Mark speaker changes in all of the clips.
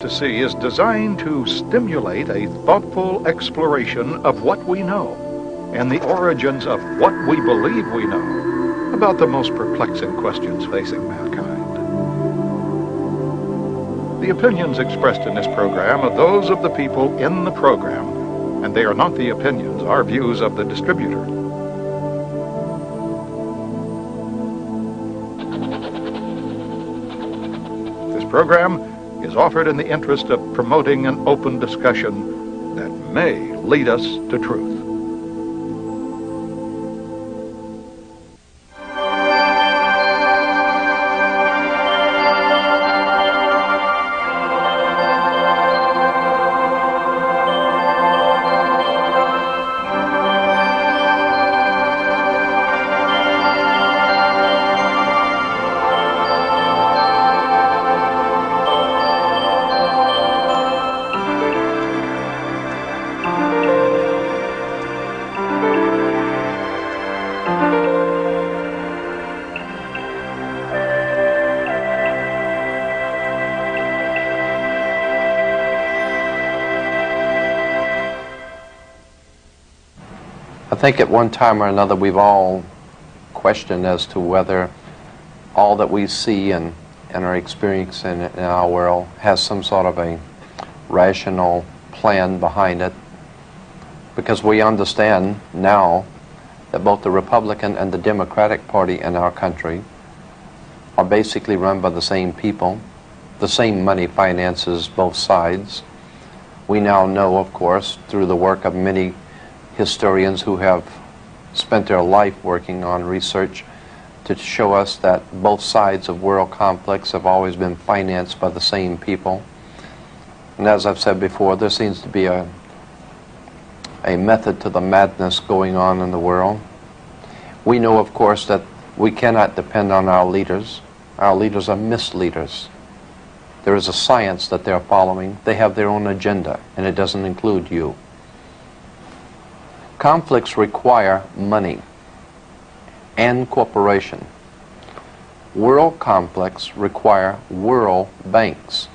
Speaker 1: to see is designed to stimulate a thoughtful exploration of what we know and the origins of what we believe we know about the most perplexing questions facing mankind. The opinions expressed in this program are those of the people in the program, and they are not the opinions or views of the distributor. This program is offered in the interest of promoting an open discussion that may lead us to truth.
Speaker 2: I think at one time or another we've all questioned as to whether all that we see and are experiencing in our world has some sort of a rational plan behind it, because we understand now that both the Republican and the Democratic Party in our country are basically run by the same people. The same money finances both sides. We now know, of course, through the work of many historians who have spent their life working on research to show us that both sides of world conflicts have always been financed by the same people. And as I've said before, there seems to be a method to the madness going on in the world. We know, of course, that we cannot depend on our leaders. Our leaders are misleaders. There is a science that they're following. They have their own agenda, and it doesn't include you. Conflicts require money and cooperation. World conflicts require world banks,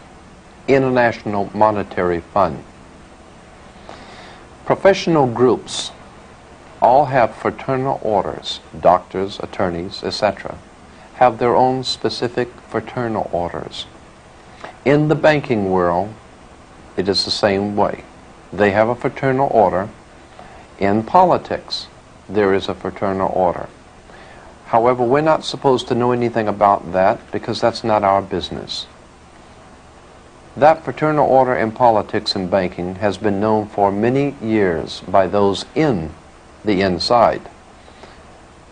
Speaker 2: International Monetary Fund. Professional groups all have fraternal orders. Doctors, attorneys, etc. have their own specific fraternal orders. In the banking world, it is the same way. They have a fraternal order. In politics, there is a fraternal order. However, we're not supposed to know anything about that because that's not our business. That fraternal order in politics and banking has been known for many years by those in the inside.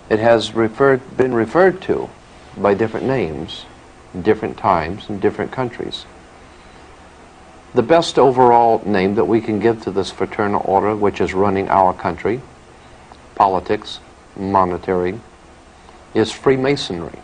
Speaker 2: It has been referred to by different names, different times, in different countries. The best overall name that we can give to this fraternal order, which is running our country, politics, monetary, is Freemasonry.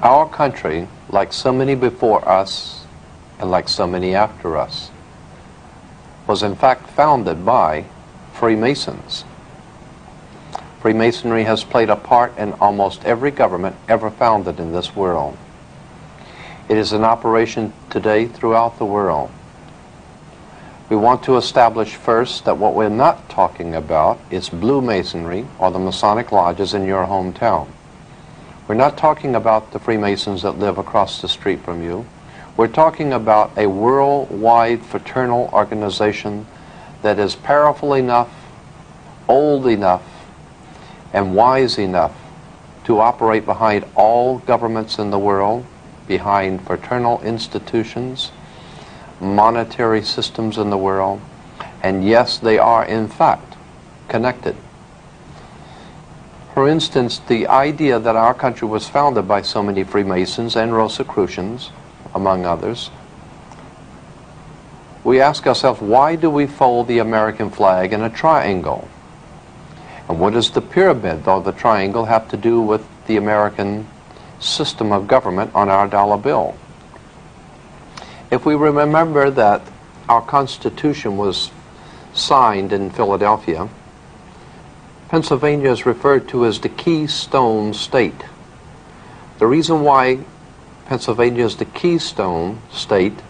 Speaker 2: Our country, like so many before us, and like so many after us, was in fact founded by Freemasons. Freemasonry has played a part in almost every government ever founded in this world. It is in operation today throughout the world. We want to establish first that what we're not talking about is Blue Masonry or the Masonic lodges in your hometown. We're not talking about the Freemasons that live across the street from you. We're talking about a worldwide fraternal organization that is powerful enough, old enough, and wise enough to operate behind all governments in the world, behind fraternal institutions, monetary systems in the world, and yes, they are in fact connected. For instance, the idea that our country was founded by so many Freemasons and Rosicrucians, among others, we ask ourselves, why do we fold the American flag in a triangle? And what does the pyramid or the triangle have to do with the American system of government on our dollar bill? If we remember that our Constitution was signed in Philadelphia, Pennsylvania is referred to as the Keystone State. The reason why Pennsylvania is the Keystone State,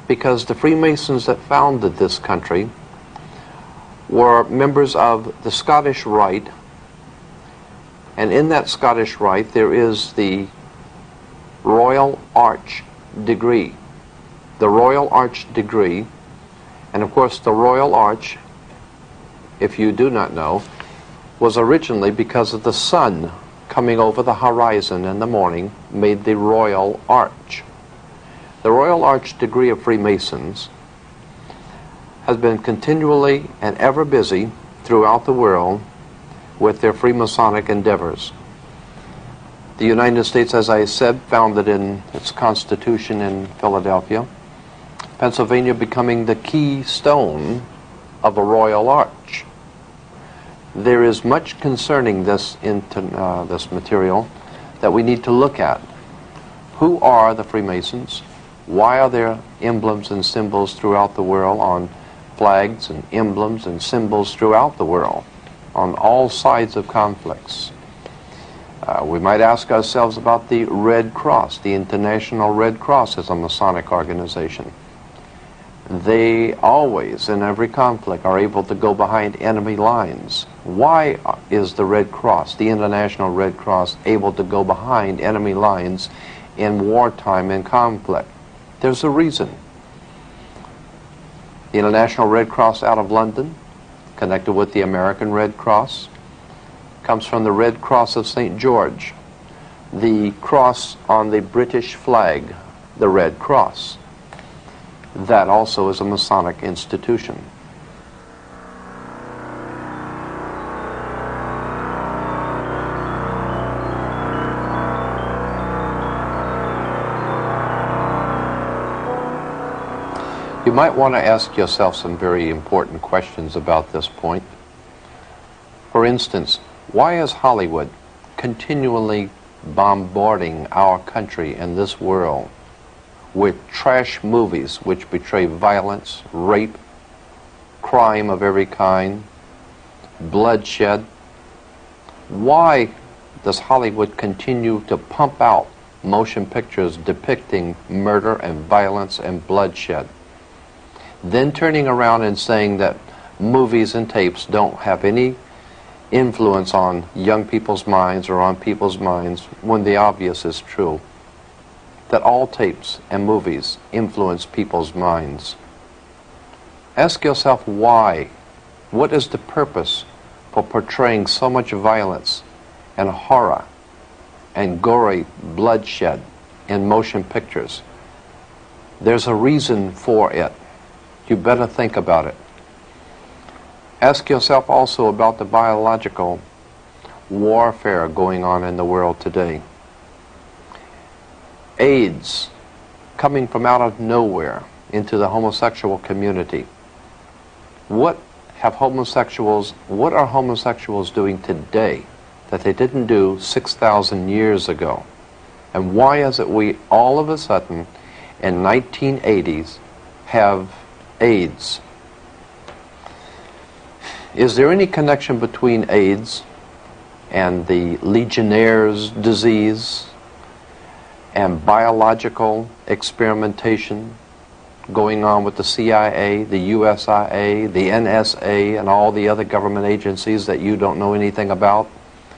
Speaker 2: because the Freemasons that founded this country were members of the Scottish Rite, and in that Scottish Rite there is the Royal Arch degree. The Royal Arch degree, and of course the Royal Arch, if you do not know, was originally because of the sun coming over the horizon in the morning made the Royal Arch. The Royal Arch degree of Freemasons has been continually and ever busy throughout the world with their Freemasonic endeavors. The United States, as I said, founded in its Constitution in Philadelphia. Pennsylvania becoming the keystone of a Royal Arch. There is much concerning this material that we need to look at. Who are the Freemasons? Why are there emblems and symbols throughout the world on flags and emblems and symbols throughout the world on all sides of conflicts? We might ask ourselves about the Red Cross. The International Red Cross is a Masonic organization. They always, in every conflict, are able to go behind enemy lines. Why is the Red Cross, the International Red Cross, able to go behind enemy lines in wartime and conflict? There's a reason. The International Red Cross out of London, connected with the American Red Cross, comes from the Red Cross of St. George, the cross on the British flag, the Red Cross. That also is a Masonic institution. You might want to ask yourself some very important questions about this point. For instance, why is Hollywood continually bombarding our country and this world with trash movies which betray violence, rape, crime of every kind, bloodshed? Why does Hollywood continue to pump out motion pictures depicting murder and violence and bloodshed, then turning around and saying that movies and tapes don't have any influence on young people's minds or on people's minds, when the obvious is true, that all tapes and movies influence people's minds? Ask yourself why. What is the purpose for portraying so much violence and horror and gory bloodshed in motion pictures? There's a reason for it. You better think about it. Ask yourself also about the biological warfare going on in the world today. AIDS coming from out of nowhere into the homosexual community. What are homosexuals doing today that they didn't do 6,000 years ago? And why is it we all of a sudden in 1980s have AIDS? Is there any connection between AIDS and the Legionnaire's disease and biological experimentation going on with the CIA, the USIA, the NSA, and all the other government agencies that you don't know anything about?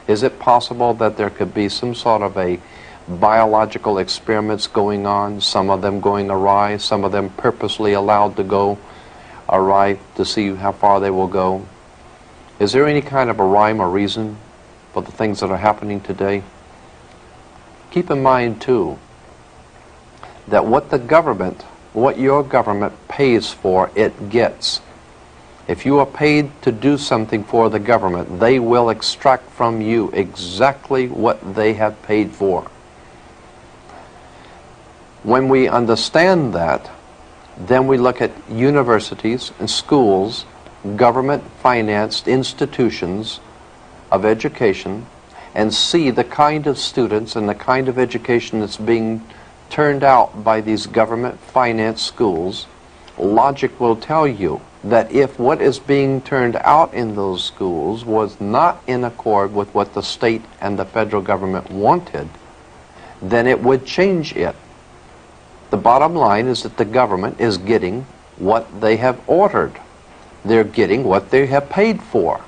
Speaker 2: Is it possible that there could be some sort of a biological experiments going on, some of them going awry, some of them purposely allowed to go awry to see how far they will go? Is there any kind of a rhyme or reason for the things that are happening today? Keep in mind, too, that what your government pays for, it gets. If you are paid to do something for the government, they will extract from you exactly what they have paid for. When we understand that, Then we look at universities and schools, government-financed institutions of education, and see the kind of students and the kind of education that's being turned out by these government-financed schools. Logic will tell you that if what is being turned out in those schools was not in accord with what the state and the federal government wanted, then it would change it. The bottom line is that the government is getting what they have ordered. They're getting what they have paid for.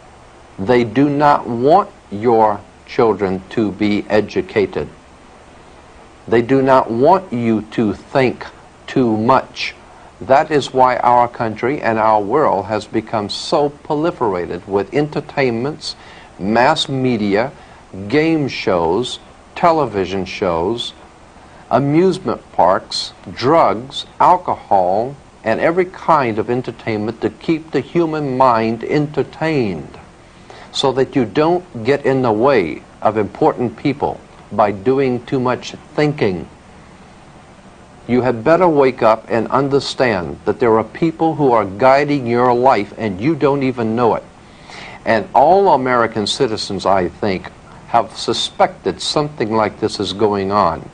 Speaker 2: They do not want your children to be educated. They do not want you to think too much. That is why our country and our world has become so proliferated with entertainments, mass media, game shows, television shows, amusement parks, drugs, alcohol, and every kind of entertainment to keep the human mind entertained, so that you don't get in the way of important people by doing too much thinking. You had better wake up and understand that there are people who are guiding your life and you don't even know it. And all American citizens, I think, have suspected something like this is going on.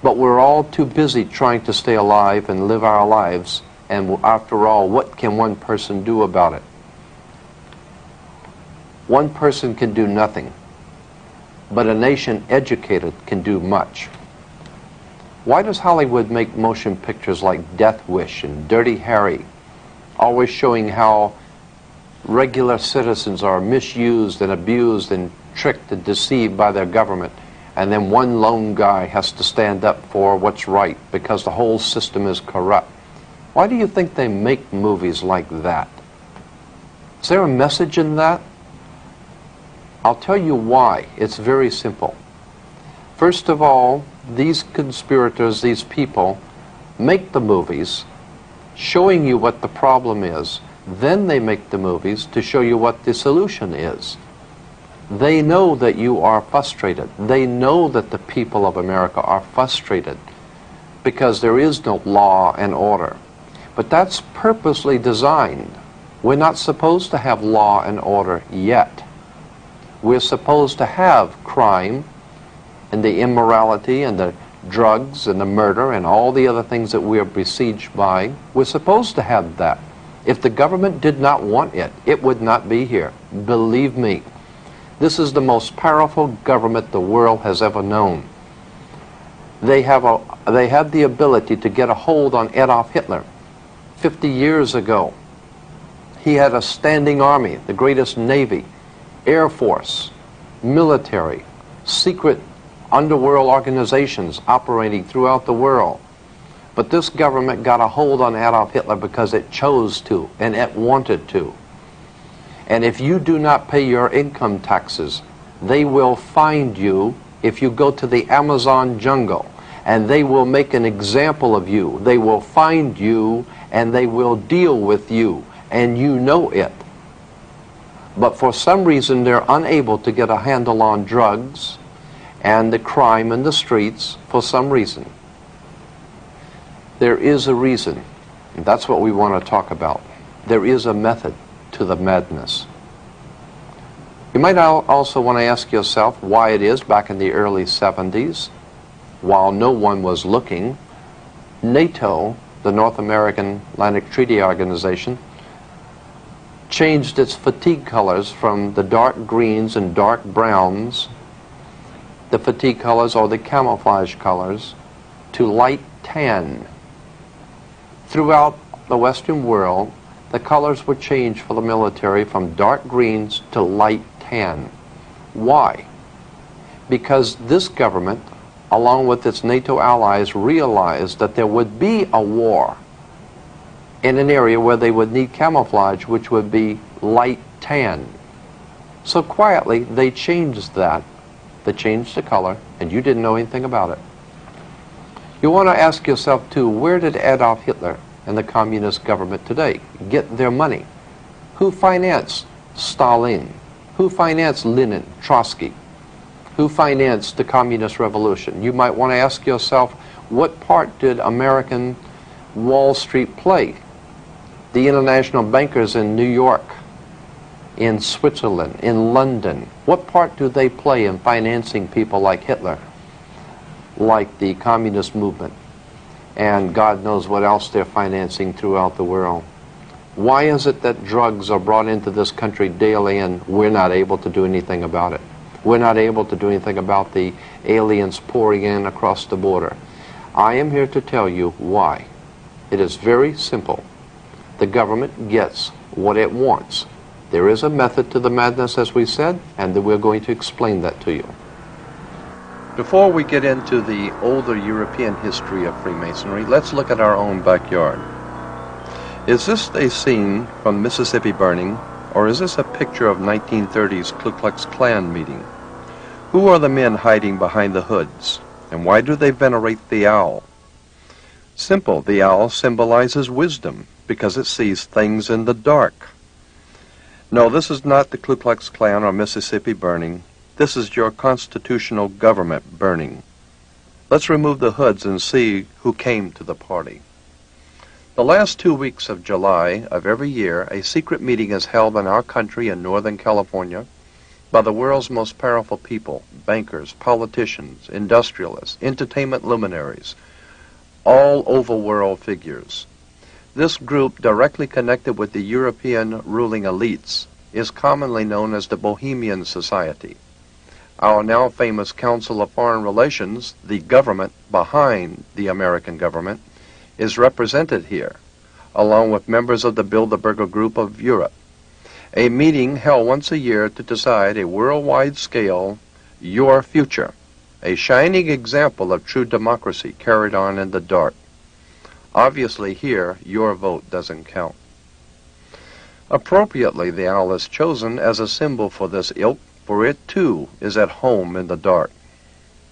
Speaker 2: But we're all too busy trying to stay alive and live our lives. And after all, what can one person do about it? One person can do nothing, but a nation educated can do much. Why does Hollywood make motion pictures like Death Wish and Dirty Harry, always showing how regular citizens are misused and abused and tricked and deceived by their government, and then one lone guy has to stand up for what's right because the whole system is corrupt? Why do you think they make movies like that? Is there a message in that? I'll tell you why. It's very simple. First of all, these conspirators, these people, make the movies showing you what the problem is. Then they make the movies to show you what the solution is. They know that you are frustrated. They know that the people of America are frustrated because there is no law and order. But that's purposely designed. We're not supposed to have law and order yet. We're supposed to have crime and the immorality and the drugs and the murder and all the other things that we are besieged by. We're supposed to have that. If the government did not want it, it would not be here. Believe me. This is the most powerful government the world has ever known. They have the ability to get a hold on Adolf Hitler. 50 years ago, he had a standing army, the greatest navy, air force, military, secret underworld organizations operating throughout the world. But this government got a hold on Adolf Hitler because it chose to and it wanted to. And if you do not pay your income taxes, they will find you if you go to the Amazon jungle, and they will make an example of you. They will find you and they will deal with you, and you know it. But for some reason they're unable to get a handle on drugs and the crime in the streets for some reason. There is a reason, and that's what we want to talk about. There is a method to the madness. You might also want to ask yourself why it is back in the early 70s, while no one was looking, NATO, the North American Atlantic Treaty Organization, changed its fatigue colors from the dark greens and dark browns, the fatigue colors or the camouflage colors, to light tan. Throughout the Western world, the colors were changed for the military from dark greens to light tan. Why? Because this government, along with its NATO allies, realized that there would be a war in an area where they would need camouflage, which would be light tan. So quietly, they changed that. They changed the color, and you didn't know anything about it. You want to ask yourself, too, where did Adolf Hitler and the communist government today get their money? Who financed Stalin? Who financed Lenin, Trotsky? Who financed the communist revolution? You might want to ask yourself, what part did American Wall Street play? The international bankers in New York, in Switzerland, in London, what part do they play in financing people like Hitler, like the communist movement, and God knows what else they're financing throughout the world? Why is it that drugs are brought into this country daily and we're not able to do anything about it? We're not able to do anything about the aliens pouring in across the border. I am here to tell you why. It is very simple. The government gets what it wants. There is a method to the madness, as we said, and we're going to explain that to you. Before we get into the older European history of Freemasonry, let's look at our own backyard. Is this a scene from Mississippi burning, or is this a picture of 1930s Ku Klux Klan meeting? Who are the men hiding behind the hoods, and why do they venerate the owl? Simple, the owl symbolizes wisdom because it sees things in the dark. No, this is not the Ku Klux Klan or Mississippi burning. This is your constitutional government burning. Let's remove the hoods and see who came to the party. The last 2 weeks of July of every year, a secret meeting is held in our country in Northern California by the world's most powerful people, bankers, politicians, industrialists, entertainment luminaries, all overworld figures. This group, directly connected with the European ruling elites, is commonly known as the Bohemian Society. Our now famous Council of Foreign Relations, the government behind the American government, is represented here, along with members of the Bilderberger Group of Europe. A meeting held once a year to decide a worldwide scale, your future, a shining example of true democracy carried on in the dark. Obviously here, your vote doesn't count. Appropriately, the owl is chosen as a symbol for this ilk, for it too is at home in the dark.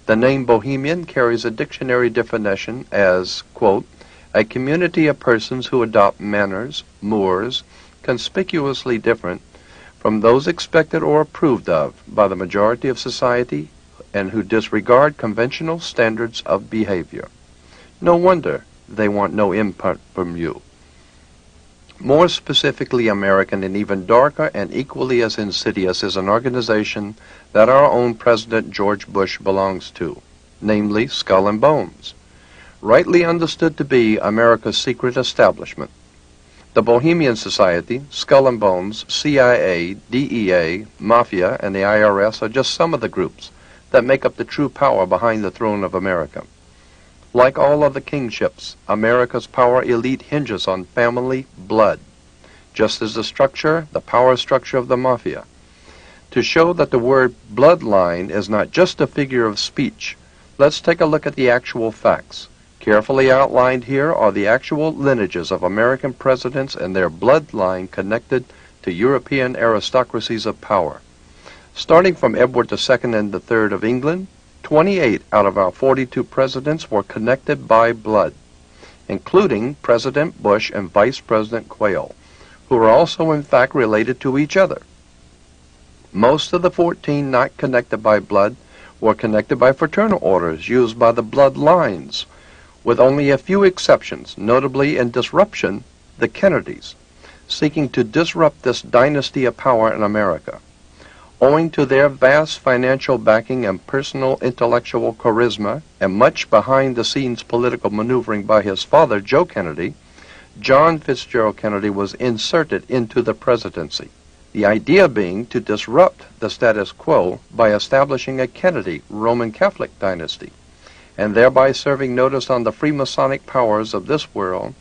Speaker 2: The name Bohemian carries a dictionary definition as, quote, a community of persons who adopt manners, mores, conspicuously different from those expected or approved of by the majority of society and who disregard conventional standards of behavior. No wonder they want no input from you. More specifically American and even darker and equally as insidious is an organization that our own President George Bush belongs to, namely Skull and Bones, rightly understood to be America's secret establishment. The Bohemian Society, Skull and Bones, CIA, DEA, Mafia, and the IRS are just some of the groups that make up the true power behind the throne of America. Like all other kingships, America's power elite hinges on family blood, just as the power structure of the Mafia. To show that the word bloodline is not just a figure of speech, let's take a look at the actual facts. Carefully outlined here are the actual lineages of American presidents and their bloodline connected to European aristocracies of power. Starting from Edward II and III of England, 28 out of our 42 presidents were connected by blood, including President Bush and Vice President Quayle, who are also in fact related to each other. Most of the 14 not connected by blood were connected by fraternal orders used by the bloodlines, with only a few exceptions, notably in disruption, the Kennedys, seeking to disrupt this dynasty of power in America. Owing to their vast financial backing and personal intellectual charisma and much behind-the-scenes political maneuvering by his father, Joe Kennedy, John Fitzgerald Kennedy was inserted into the presidency, the idea being to disrupt the status quo by establishing a Kennedy Roman Catholic dynasty, and thereby serving notice on the Freemasonic powers of this world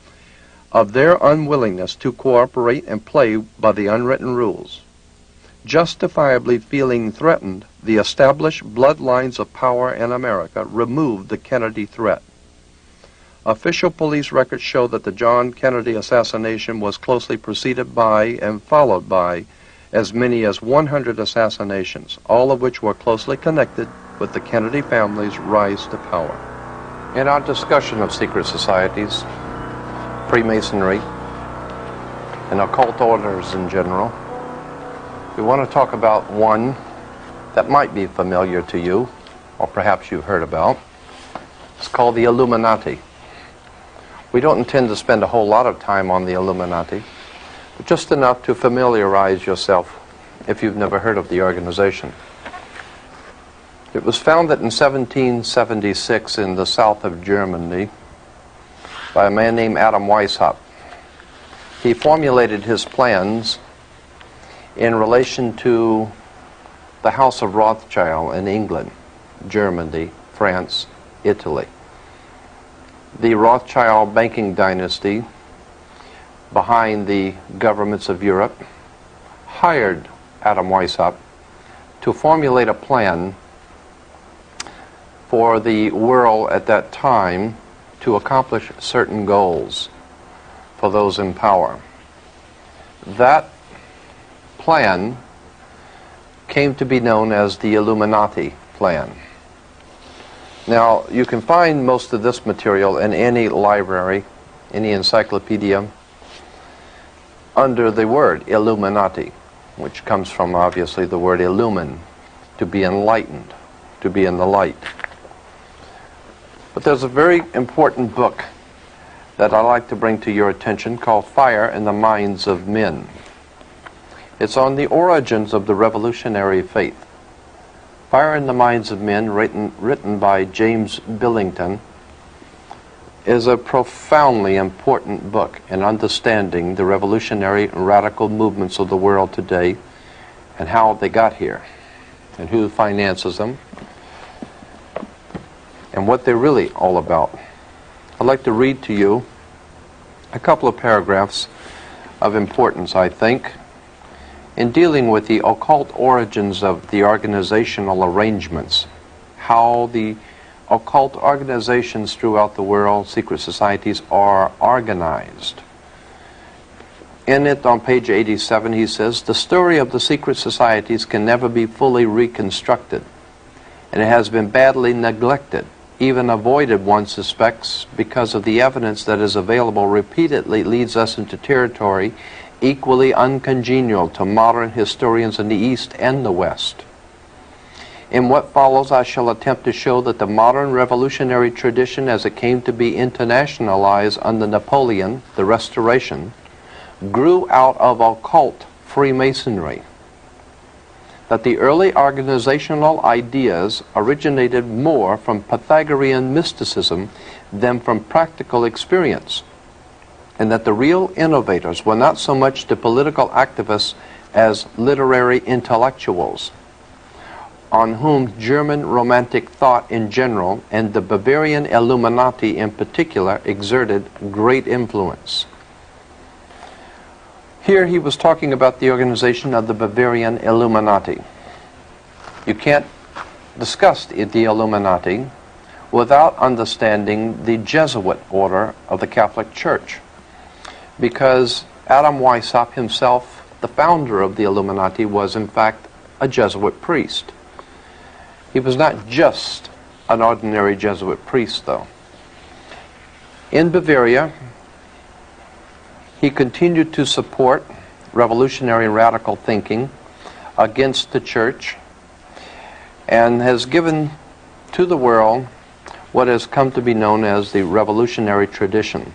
Speaker 2: of their unwillingness to cooperate and play by the unwritten rules. Justifiably feeling threatened, the established bloodlines of power in America removed the Kennedy threat. Official police records show that the John Kennedy assassination was closely preceded by and followed by as many as 100 assassinations, all of which were closely connected with the Kennedy family's rise to power. In our discussion of secret societies, Freemasonry, and occult orders in general, we want to talk about one that might be familiar to you, or perhaps you've heard about. It's called the Illuminati. We don't intend to spend a whole lot of time on the Illuminati, but just enough to familiarize yourself if you've never heard of the organization. It was founded in 1776 in the south of Germany by a man named Adam Weishaupt. He formulated his plans in relation to the House of Rothschild in England, Germany, France, Italy. The Rothschild banking dynasty behind the governments of Europe hired Adam Weishaupt to formulate a plan for the world at that time to accomplish certain goals for those in power. That plan came to be known as the Illuminati plan. Now, you can find most of this material in any library, any encyclopedia, under the word Illuminati, which comes from, obviously, the word illumine, to be enlightened, to be in the light. But there's a very important book that I'd like to bring to your attention called Fire in the Minds of Men. It's on the origins of the revolutionary faith. Fire in the Minds of Men, written by James Billington, is a profoundly important book in understanding the revolutionary and radical movements of the world today and how they got here and who finances them and what they're really all about. I'd like to read to you a couple of paragraphs of importance, I think, in dealing with the occult origins of the organizational arrangements, how the occult organizations throughout the world, secret societies, are organized. In it, on page 87, he says, "The story of the secret societies can never be fully reconstructed, and it has been badly neglected, even avoided, one suspects, because of the evidence that is available repeatedly leads us into territory equally uncongenial to modern historians in the East and the West. In what follows, I shall attempt to show that the modern revolutionary tradition as it came to be internationalized under Napoleon, the Restoration, grew out of occult Freemasonry, that the early organizational ideas originated more from Pythagorean mysticism than from practical experience, and that the real innovators were not so much the political activists as literary intellectuals, on whom German Romantic thought in general and the Bavarian Illuminati in particular exerted great influence." Here he was talking about the organization of the Bavarian Illuminati. You can't discuss the Illuminati without understanding the Jesuit order of the Catholic Church, because Adam Weishaupt himself, the founder of the Illuminati, was in fact a Jesuit priest. He was not just an ordinary Jesuit priest, though. In Bavaria, he continued to support revolutionary radical thinking against the church and has given to the world what has come to be known as the revolutionary tradition.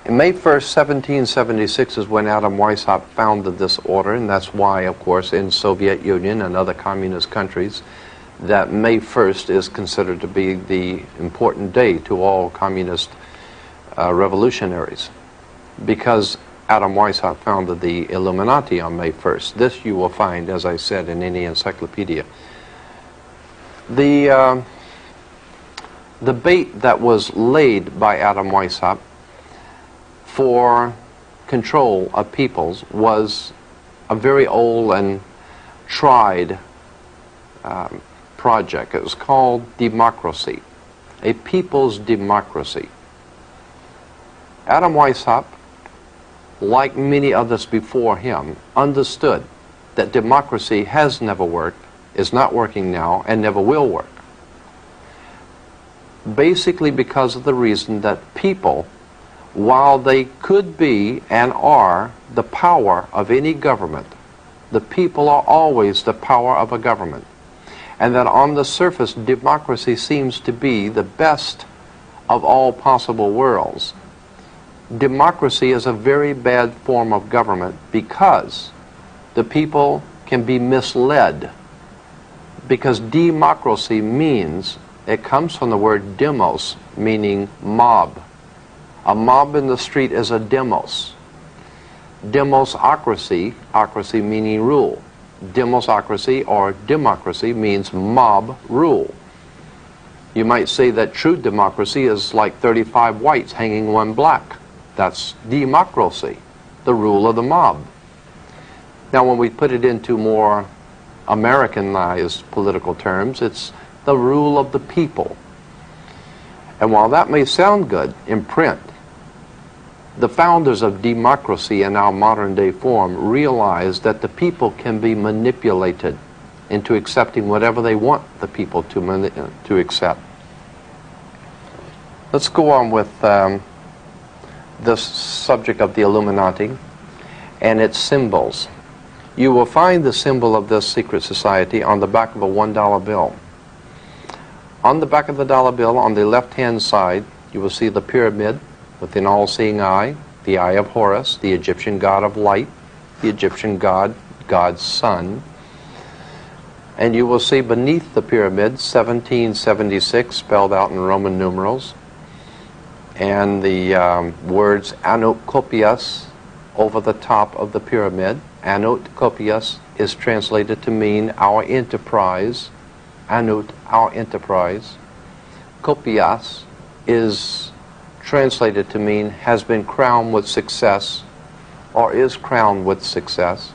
Speaker 2: In May 1st, 1776 is when Adam Weishaupt founded this order, and that's why, of course, in Soviet Union and other communist countries, that May 1st is considered to be the important day to all communist revolutionaries, because Adam Weishaupt founded the Illuminati on May 1st. This you will find, as I said, in any encyclopedia. The bait that was laid by Adam Weishaupt for control of peoples was a very old and tried project. It was called democracy, a people's democracy. Adam Weishaupt, like many others before him, understood that democracy has never worked, is not working now, and never will work. Basically because of the reason that people, while they could be and are the power of any government, the people are always the power of a government. And that on the surface, democracy seems to be the best of all possible worlds. Democracy is a very bad form of government because the people can be misled. Because democracy means, it comes from the word demos, meaning mob. A mob in the street is a demos. Demosocracy, ocracy meaning rule. Demosocracy or democracy means mob rule. You might say that true democracy is like 35 whites hanging one black. That's democracy, the rule of the mob. Now when we put it into more Americanized political terms, it's the rule of the people. And while that may sound good in print, the founders of democracy in our modern day form realized that the people can be manipulated into accepting whatever they want the people to accept. Let's go on with this subject of the Illuminati and its symbols. You will find the symbol of this secret society on the back of a $1 bill. On the back of the dollar bill, on the left-hand side, you will see the pyramid with an all-seeing eye, the eye of Horus, the Egyptian god of light, the Egyptian god, God's son. And you will see beneath the pyramid 1776 spelled out in Roman numerals, and the words Anoukopias over the top of the pyramid. Anoukopias is translated to mean our enterprise. Anout, our enterprise. Kopias is translated to mean has been crowned with success or is crowned with success.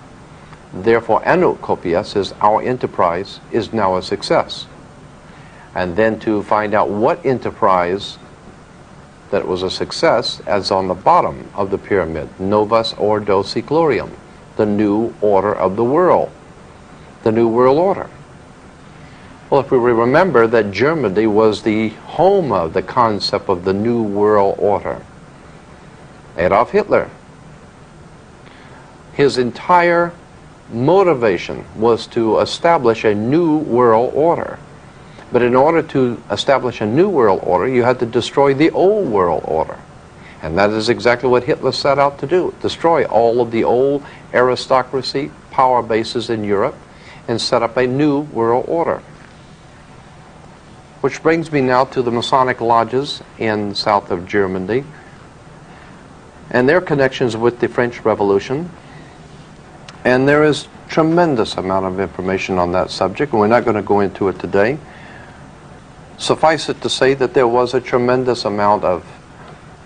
Speaker 2: Therefore, Anoukopias is our enterprise is now a success. And then to find out what enterprise that was a success, as on the bottom of the pyramid, Novus Ordo Seclorum, the new order of the world, the new world order. Well, if we remember that Germany was the home of the concept of the New World Order. Adolf Hitler, his entire motivation was to establish a new world order. But in order to establish a new world order, you had to destroy the old world order. And that is exactly what Hitler set out to do, destroy all of the old aristocracy, power bases in Europe, and set up a new world order. Which brings me now to the Masonic lodges in south of Germany and their connections with the French Revolution. And there is tremendous amount of information on that subject, and we're not going to go into it today. Suffice it to say that there was a tremendous amount of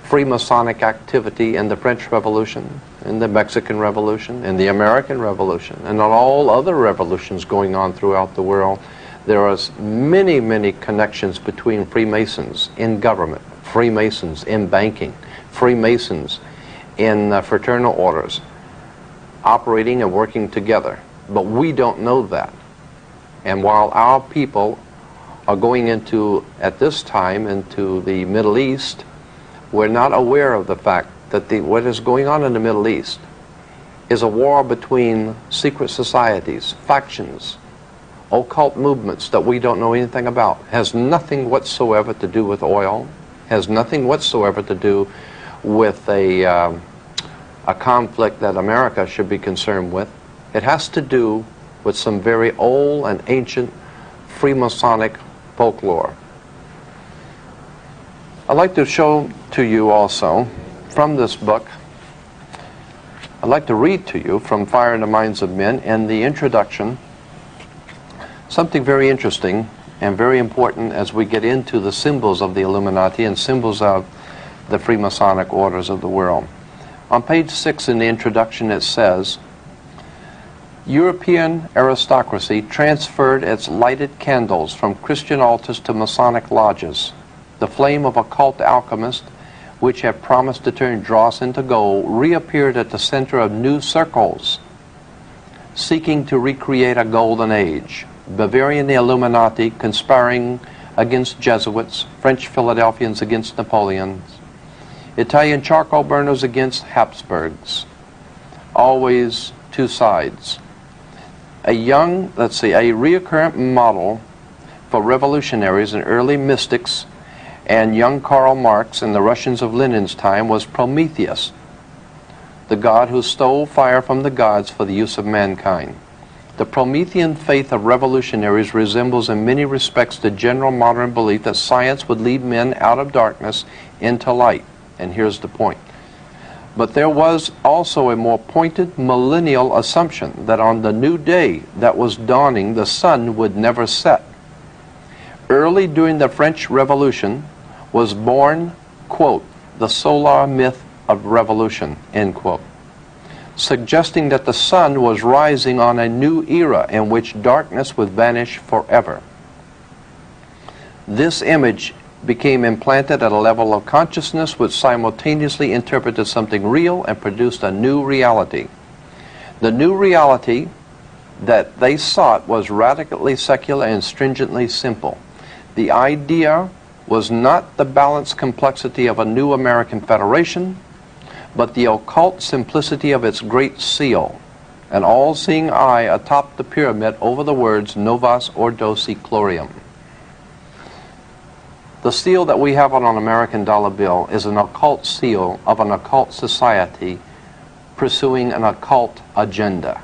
Speaker 2: Freemasonic activity in the French Revolution, in the Mexican Revolution, in the American Revolution, and on all other revolutions going on throughout the world. There are many, many connections between Freemasons in government, Freemasons in banking, Freemasons in fraternal orders, operating and working together. But we don't know that. And while our people are going into, at this time, into the Middle East, we're not aware of the fact that what is going on in the Middle East is a war between secret societies, factions, occult movements that we don't know anything about. Has nothing whatsoever to do with oil, has nothing whatsoever to do with a conflict that America should be concerned with. It has to do with some very old and ancient Freemasonic folklore. I'd like to show to you also from this book, I'd like to read to you from Fire in the Minds of Men in the introduction, something very interesting and very important as we get into the symbols of the Illuminati and symbols of the Freemasonic orders of the world. On page 6 in the introduction it says, European aristocracy transferred its lighted candles from Christian altars to Masonic lodges. The flame of occult alchemists, which had promised to turn dross into gold, reappeared at the center of new circles, seeking to recreate a golden age. Bavarian Illuminati conspiring against Jesuits, French Philadelphians against Napoleons, Italian charcoal burners against Habsburgs. Always two sides. A reoccurrent model for revolutionaries and early mystics And young Karl Marx in the Russians of Lenin's time was Prometheus, the god who stole fire from the gods for the use of mankind. The Promethean faith of revolutionaries resembles in many respects the general modern belief that science would lead men out of darkness into light. And here's the point. But there was also a more pointed millennial assumption that on the new day that was dawning, the sun would never set. Early during the French Revolution was born, quote, the solar myth of revolution, end quote, suggesting that the sun was rising on a new era in which darkness would vanish forever. This image became implanted at a level of consciousness which simultaneously interpreted something real and produced a new reality. The new reality that they sought was radically secular and stringently simple. The idea was not the balanced complexity of a new American federation, but the occult simplicity of its great seal, an all-seeing eye atop the pyramid over the words Novus Ordo Seclorum. The seal that we have on an American dollar bill is an occult seal of an occult society pursuing an occult agenda.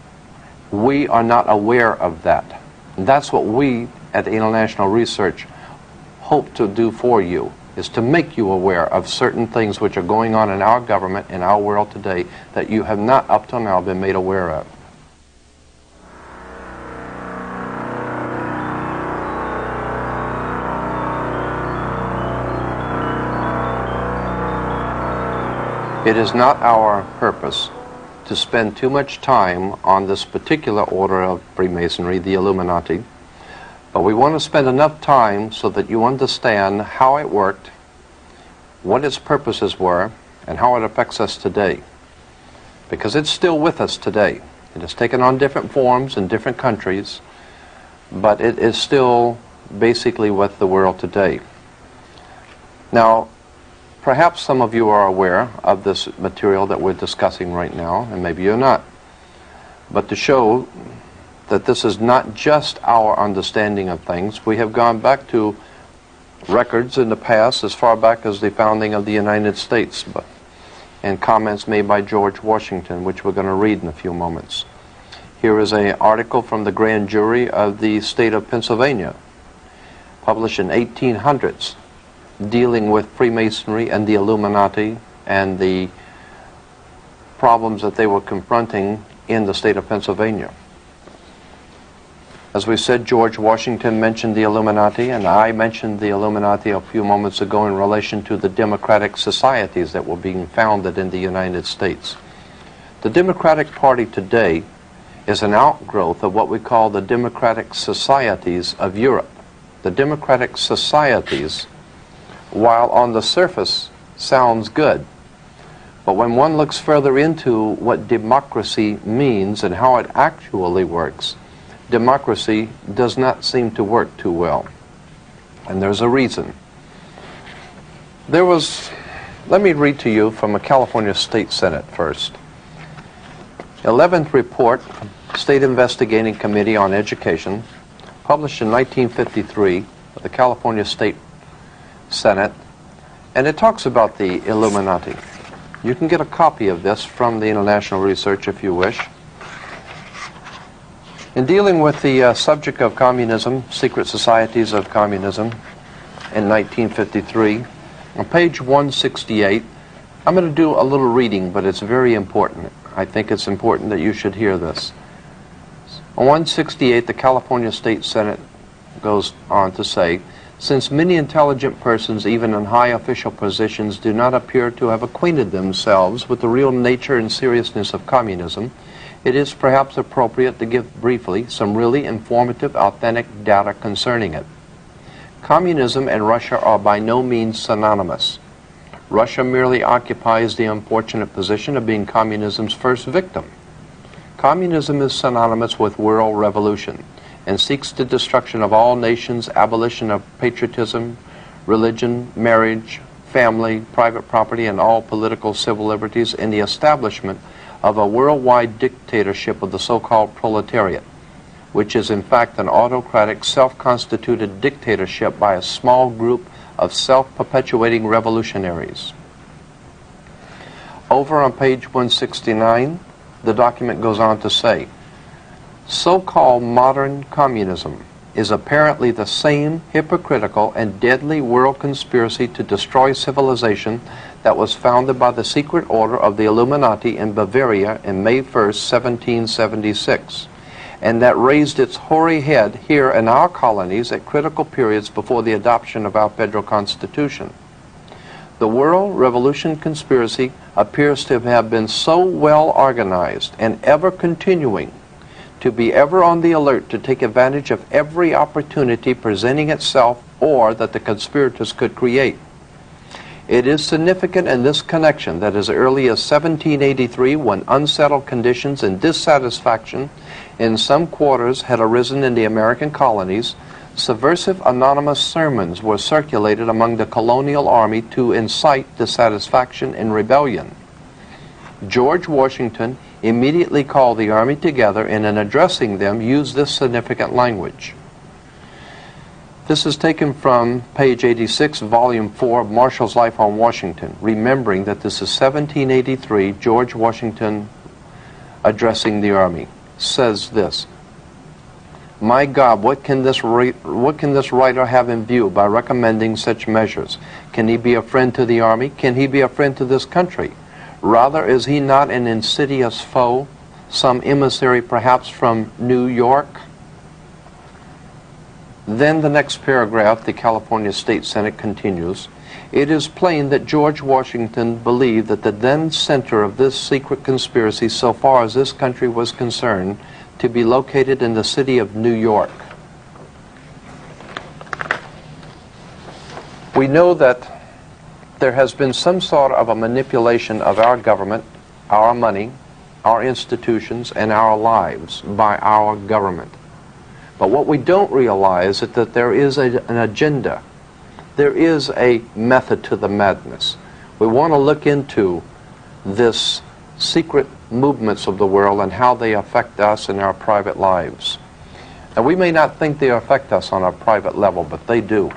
Speaker 2: We are not aware of that. And that's what we at International Research hope to do for you, is to make you aware of certain things which are going on in our government, in our world today, that you have not up till now been made aware of. It is not our purpose to spend too much time on this particular order of Freemasonry, the Illuminati, but we want to spend enough time so that you understand how it worked, what its purposes were, and how it affects us today. Because it's still with us today. It has taken on different forms in different countries, but it is still basically with the world today. Now, perhaps some of you are aware of this material that we're discussing right now, and maybe you're not. But to show that this is not just our understanding of things, we have gone back to records in the past as far back as the founding of the United States, and comments made by George Washington, which we're going to read in a few moments. Here is an article from the grand jury of the state of Pennsylvania, published in 1800s, dealing with Freemasonry and the Illuminati and the problems that they were confronting in the state of Pennsylvania. As we said, George Washington mentioned the Illuminati, and I mentioned the Illuminati a few moments ago in relation to the democratic societies that were being founded in the United States. The Democratic Party today is an outgrowth of what we call the democratic societies of Europe. The democratic societies, while on the surface sounds good, but when one looks further into what democracy means and how it actually works, democracy does not seem to work too well. And there's a reason. Let me read to you from a California State Senate first. 11th Report, State Investigating Committee on Education, published in 1953 by the California State Senate, and it talks about the Illuminati. You can get a copy of this from the International Research if you wish. In dealing with the subject of communism, secret societies of communism, in 1953, on page 168, I'm going to do a little reading, but it's very important. I think it's important that you should hear this. On 168, the California State Senate goes on to say, since many intelligent persons, even in high official positions, do not appear to have acquainted themselves with the real nature and seriousness of communism, it is perhaps appropriate to give briefly some really informative, authentic data concerning it. Communism and Russia are by no means synonymous. Russia merely occupies the unfortunate position of being communism's first victim. Communism is synonymous with world revolution and seeks the destruction of all nations, abolition of patriotism, religion, marriage, family, private property, and all political civil liberties, in the establishment of a worldwide dictatorship of the so-called proletariat, which is in fact an autocratic, self-constituted dictatorship by a small group of self-perpetuating revolutionaries. Over on page 169, the document goes on to say, so-called modern communism is apparently the same hypocritical and deadly world conspiracy to destroy civilization that was founded by the secret order of the Illuminati in Bavaria in May 1st, 1776, and that raised its hoary head here in our colonies at critical periods before the adoption of our federal constitution. The world revolution conspiracy appears to have been so well organized and ever continuing to be ever on the alert to take advantage of every opportunity presenting itself or that the conspirators could create. It is significant in this connection that as early as 1783, when unsettled conditions and dissatisfaction in some quarters had arisen in the American colonies, subversive anonymous sermons were circulated among the colonial army to incite dissatisfaction and rebellion. George Washington immediately called the army together and in addressing them used this significant language. This is taken from page 86, volume 4 of Marshall's Life on Washington, remembering that this is 1783, George Washington addressing the army. Says this, "My God, what can this writer have in view by recommending such measures? Can he be a friend to the army? Can he be a friend to this country? Rather, is he not an insidious foe, some emissary perhaps from New York?" Then the next paragraph, the California State Senate continues, "It is plain that George Washington believed that the then center of this secret conspiracy, so far as this country was concerned, to be located in the city of New York." We know that there has been some sort of a manipulation of our government, our money, our institutions, and our lives by our government. But what we don't realize is that there is an agenda. There is a method to the madness. We want to look into this secret movements of the world and how they affect us in our private lives. And we may not think they affect us on a private level, but they do.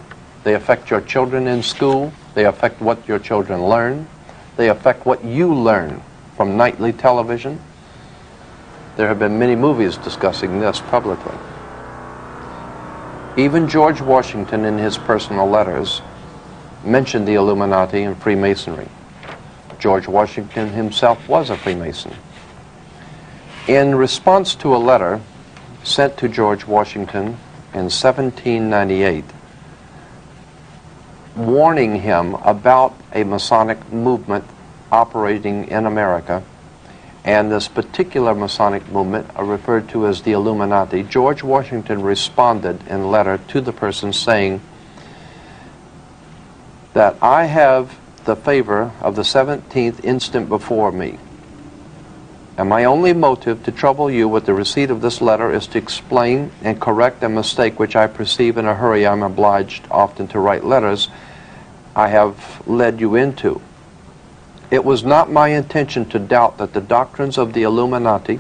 Speaker 2: They affect your children in school. They affect what your children learn. They affect what you learn from nightly television. There have been many movies discussing this publicly. Even George Washington, in his personal letters, mentioned the Illuminati and Freemasonry. George Washington himself was a Freemason. In response to a letter sent to George Washington in 1798, warning him about a Masonic movement operating in America, and this particular Masonic movement are referred to as the Illuminati, George Washington responded in a letter to the person saying that I have the favor of the 17th instant before me, and my only motive to trouble you with the receipt of this letter is to explain and correct a mistake which I perceive in a hurry I am obliged often to write letters I have led you into. It was not my intention to doubt that the doctrines of the Illuminati,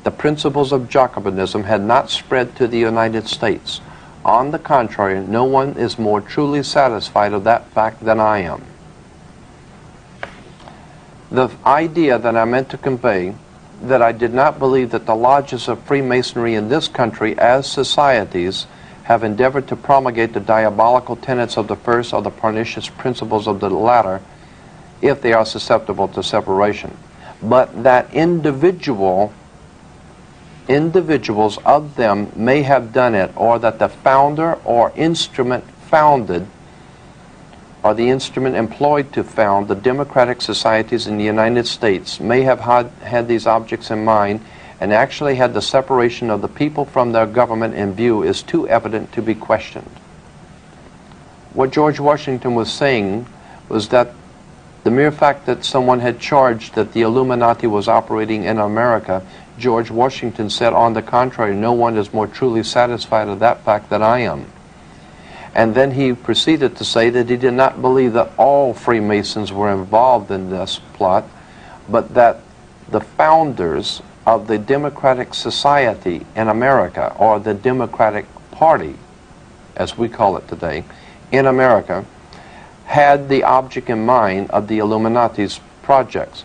Speaker 2: the principles of Jacobinism, had not spread to the United States. On the contrary, no one is more truly satisfied of that fact than I am. The idea that I meant to convey, that I did not believe that the lodges of Freemasonry in this country as societies have endeavored to promulgate the diabolical tenets of the first or the pernicious principles of the latter, if they are susceptible to separation, but that individuals of them may have done it, or that the founder or instrument founded, or the instrument employed to found the democratic societies in the United States may have had these objects in mind and actually had the separation of the people from their government in view is too evident to be questioned. What George Washington was saying was that the mere fact that someone had charged that the Illuminati was operating in America, George Washington said, on the contrary, no one is more truly satisfied of that fact than I am. And then he proceeded to say that he did not believe that all Freemasons were involved in this plot, but that the founders of the Democratic Society in America, or the Democratic Party, as we call it today, in America, had the object in mind of the Illuminati's projects,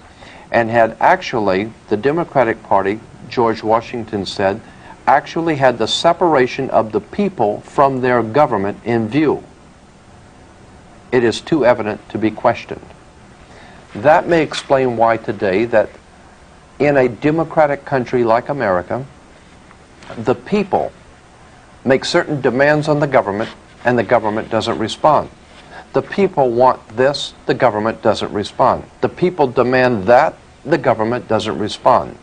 Speaker 2: and had actually, the Democratic Party, George Washington said, actually had the separation of the people from their government in view. It is too evident to be questioned. That may explain why today that in a democratic country like America, the people make certain demands on the government and the government doesn't respond. The people want this, the government doesn't respond. The people demand that, the government doesn't respond.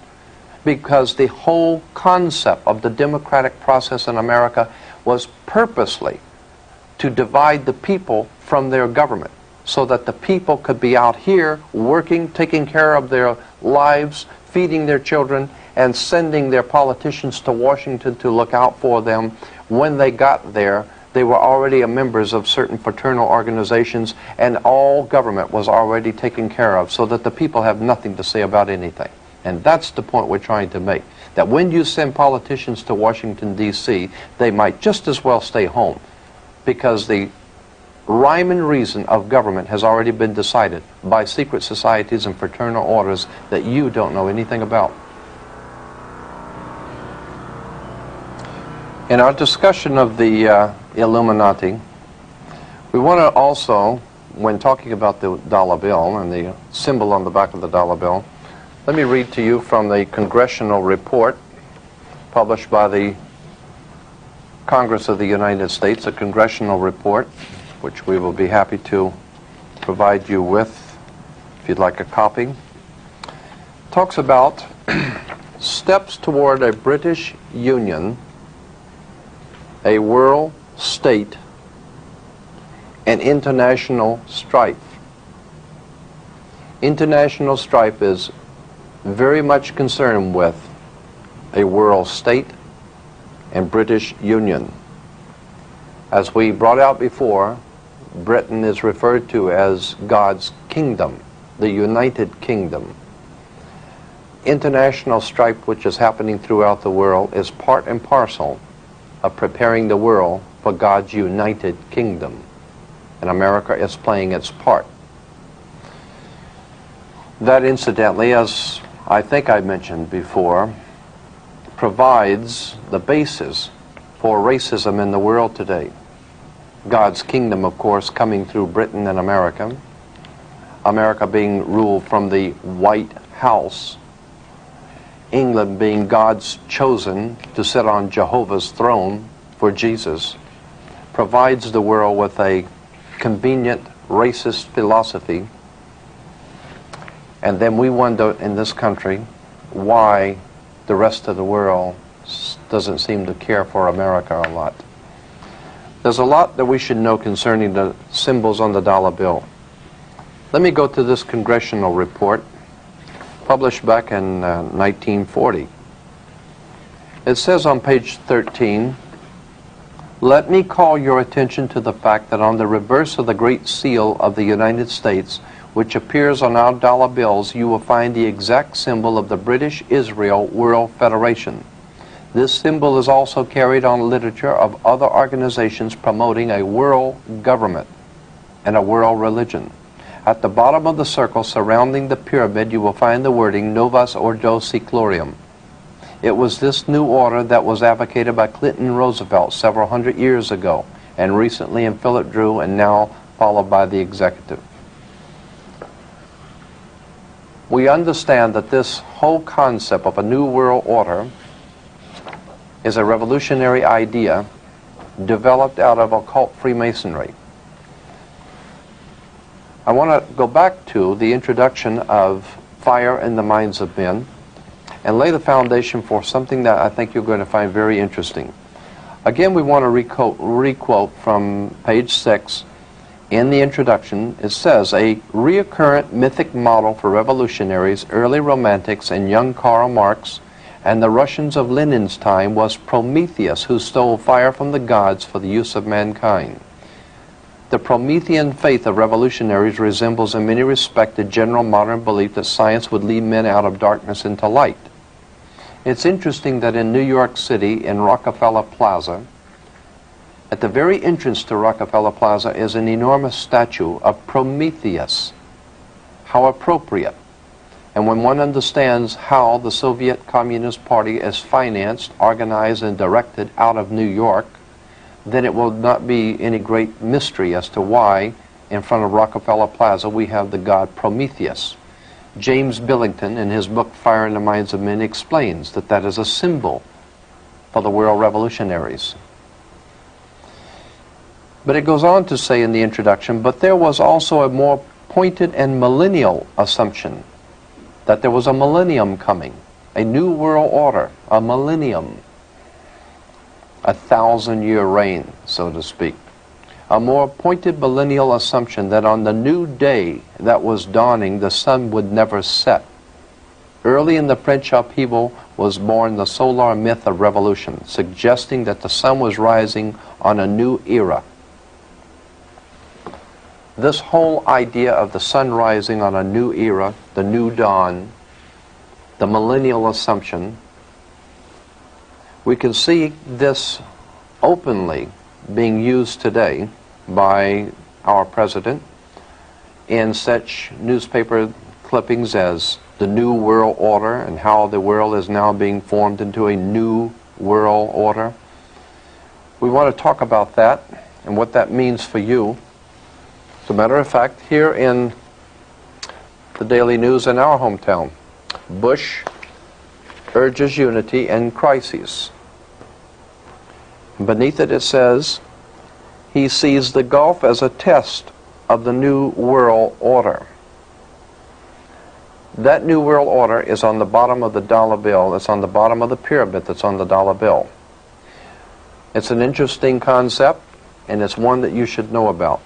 Speaker 2: Because the whole concept of the democratic process in America was purposely to divide the people from their government, so that the people could be out here working, taking care of their lives, feeding their children, and sending their politicians to Washington to look out for them. When they got there, they were already members of certain fraternal organizations, and all government was already taken care of, so that the people have nothing to say about anything. And that's the point we're trying to make, that when you send politicians to Washington, D.C., they might just as well stay home, because the rhyme and reason of government has already been decided by secret societies and fraternal orders that you don't know anything about. In our discussion of the Illuminati, we want to also, when talking about the dollar bill and the symbol on the back of the dollar bill, let me read to you from the congressional report published by the Congress of the United States, a congressional report, which we will be happy to provide you with if you'd like a copy. Talks about steps toward a British Union, a world state, and international strife. International strife is very much concerned with a world state and British Union. As we brought out before, Britain is referred to as God's kingdom, the United Kingdom. International strife, which is happening throughout the world, is part and parcel of preparing the world for God's United Kingdom. And America is playing its part. That, incidentally, as I think I mentioned before, provides the basis for racism in the world today. God's kingdom, of course, coming through Britain and America. America being ruled from the White House. England being God's chosen to sit on Jehovah's throne for Jesus, provides the world with a convenient racist philosophy. And then we wonder in this country why the rest of the world doesn't seem to care for America a lot. There's a lot that we should know concerning the symbols on the dollar bill. Let me go to this congressional report published back in 1940. It says on page 13, "Let me call your attention to the fact that on the reverse of the Great Seal of the United States, which appears on our dollar bills, you will find the exact symbol of the British Israel World Federation. This symbol is also carried on literature of other organizations promoting a world government and a world religion. At the bottom of the circle surrounding the pyramid, you will find the wording Novus Ordo Seclorum. It was this new order that was advocated by Clinton Roosevelt several hundred years ago, and recently in Philip Drew, and now followed by the executive." We understand that this whole concept of a new world order is a revolutionary idea developed out of occult Freemasonry. I want to go back to the introduction of fire in the minds of men and lay the foundation for something that I think you're going to find very interesting. Again, we want to requote from page 6. In the introduction, it says, "A reoccurrent mythic model for revolutionaries, early romantics, and young Karl Marx, and the Russians of Lenin's time was Prometheus, who stole fire from the gods for the use of mankind. The Promethean faith of revolutionaries resembles in many respects the general modern belief that science would lead men out of darkness into light." It's interesting that in New York City, in Rockefeller Plaza, At the very entrance to Rockefeller Plaza is an enormous statue of Prometheus. How appropriate. And when one understands how the Soviet Communist Party is financed, organized, and directed out of New York, then it will not be any great mystery as to why in front of Rockefeller Plaza we have the god Prometheus. James Billington, in his book Fire in the Minds of Men, explains that that is a symbol for the world revolutionaries. But it goes on to say in the introduction, but there was also a more pointed and millennial assumption that there was a millennium coming, a new world order, a millennium, a 1,000-year reign, so to speak. A more pointed millennial assumption that on the new day that was dawning, the sun would never set. Early in the French upheaval was born the solar myth of revolution, suggesting that the sun was rising on a new era. This whole idea of the sun rising on a new era, the new dawn, the millennial assumption, we can see this openly being used today by our president in such newspaper clippings as the New World Order and how the world is now being formed into a new world order. We want to talk about that and what that means for you. As a matter of fact, here in the Daily News in our hometown, Bush urges unity and crises. Beneath it, it says, he sees the Gulf as a test of the New World Order. That New World Order is on the bottom of the dollar bill. It's on the bottom of the pyramid that's on the dollar bill. It's an interesting concept, and it's one that you should know about.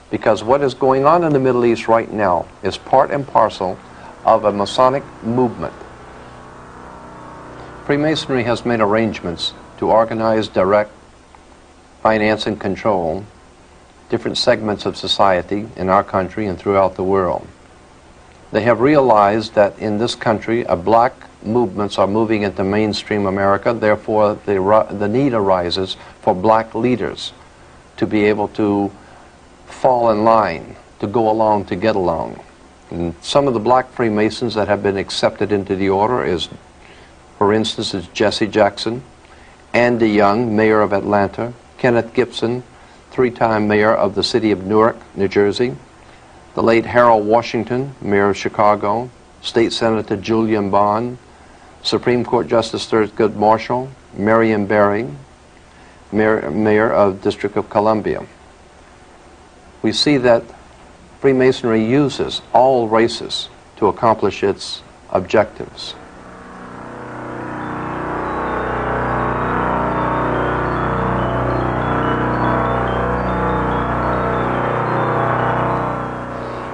Speaker 2: Because what is going on in the Middle East right now is part and parcel of a Masonic movement. Freemasonry has made arrangements to organize, direct, finance, and control different segments of society in our country and throughout the world. They have realized that in this country, black movements are moving into mainstream America. Therefore, the need arises for black leaders to be able to fall in line, to go along, to get along. And some of the black Freemasons that have been accepted into the order is, for instance, is Jesse Jackson, Andy Young, mayor of Atlanta, Kenneth Gibson, three-time mayor of the city of Newark, New Jersey, the late Harold Washington, mayor of Chicago, State Senator Julian Bond, Supreme Court Justice Thurgood Marshall, Marion Barry, mayor of District of Columbia. We see that Freemasonry uses all races to accomplish its objectives.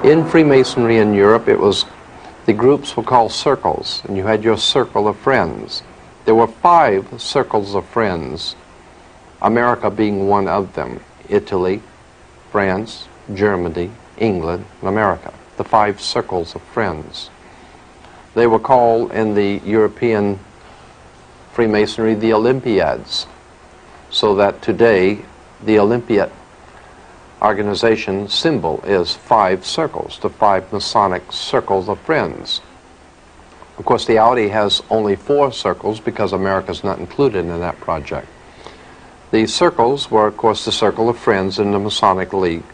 Speaker 2: In Freemasonry in Europe, the groups were called circles, and you had your circle of friends. There were 5 circles of friends, America being one of them. Italy, France, Germany, England, and America. The 5 circles of friends. They were called in the European Freemasonry the Olympiads, so that today the Olympiad organization symbol is 5 circles, the 5 Masonic circles of friends. Of course, the Audi has only 4 circles because America's not included in that project. The circles were, of course, the circle of friends in the Masonic League.